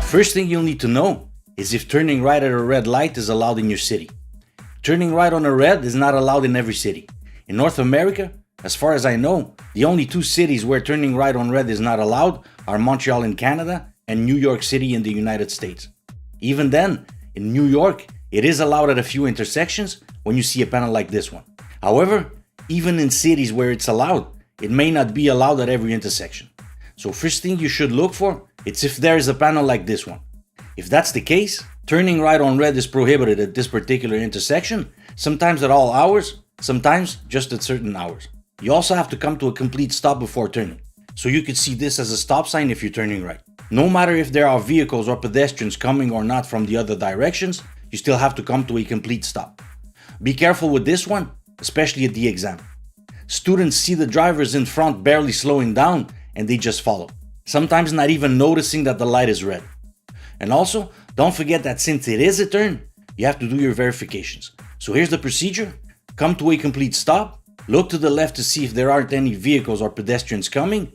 First thing you'll need to know is if turning right at a red light is allowed in your city. Turning right on a red is not allowed in every city. In North America, as far as I know, the only two cities where turning right on red is not allowed are Montreal in Canada and New York City in the United States. Even then, in New York, it is allowed at a few intersections when you see a panel like this one. However, even in cities where it's allowed, it may not be allowed at every intersection. So first thing you should look for, it's if there is a panel like this one. If that's the case, turning right on red is prohibited at this particular intersection, sometimes at all hours, sometimes just at certain hours. You also have to come to a complete stop before turning. So you could see this as a stop sign if you're turning right. No matter if there are vehicles or pedestrians coming or not from the other directions, you still have to come to a complete stop. Be careful with this one, especially at the exam. Students see the drivers in front barely slowing down and they just follow, sometimes not even noticing that the light is red. And also, don't forget that since it is a turn, you have to do your verifications. So here's the procedure. Come to a complete stop, look to the left to see if there aren't any vehicles or pedestrians coming,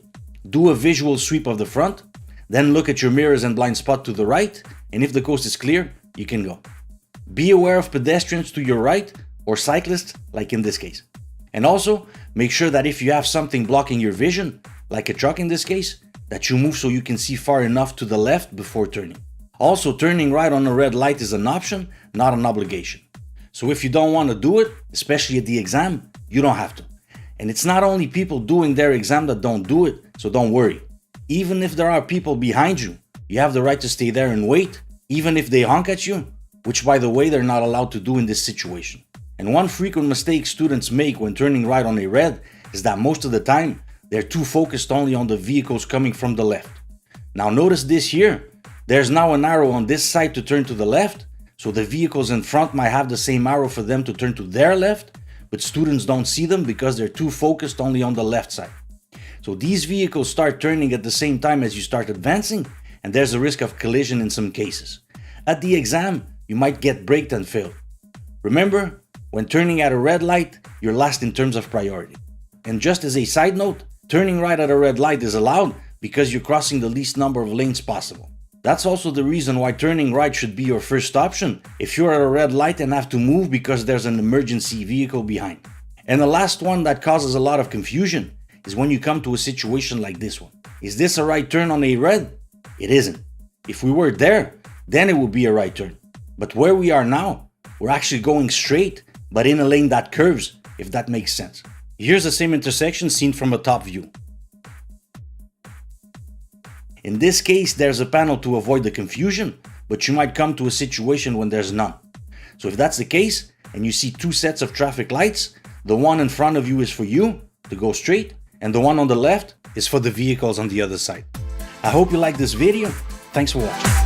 do a visual sweep of the front, then look at your mirrors and blind spot to the right, and if the coast is clear, you can go. Be aware of pedestrians to your right or cyclists, like in this case. And also, make sure that if you have something blocking your vision, like a truck in this case, that you move so you can see far enough to the left before turning. Also, turning right on a red light is an option, not an obligation. So if you don't want to do it, especially at the exam, you don't have to. And it's not only people doing their exam that don't do it, so don't worry. Even if there are people behind you, you have the right to stay there and wait, even if they honk at you, which by the way, they're not allowed to do in this situation. And one frequent mistake students make when turning right on a red is that most of the time, they're too focused only on the vehicles coming from the left. Now notice this here, there's now an arrow on this side to turn to the left, so the vehicles in front might have the same arrow for them to turn to their left, but students don't see them because they're too focused only on the left side. So these vehicles start turning at the same time as you start advancing, and there's a risk of collision in some cases. At the exam, you might get braked and fail. Remember, when turning at a red light, you're last in terms of priority. And just as a side note, turning right at a red light is allowed because you're crossing the least number of lanes possible. That's also the reason why turning right should be your first option if you're at a red light and have to move because there's an emergency vehicle behind. And the last one that causes a lot of confusion is when you come to a situation like this one. Is this a right turn on a red? It isn't. If we were there, then it would be a right turn. But where we are now, we're actually going straight, but in a lane that curves, if that makes sense. Here's the same intersection seen from a top view. In this case, there's a panel to avoid the confusion, but you might come to a situation when there's none. So if that's the case, and you see two sets of traffic lights, the one in front of you is for you to go straight, and the one on the left is for the vehicles on the other side. I hope you liked this video. Thanks for watching.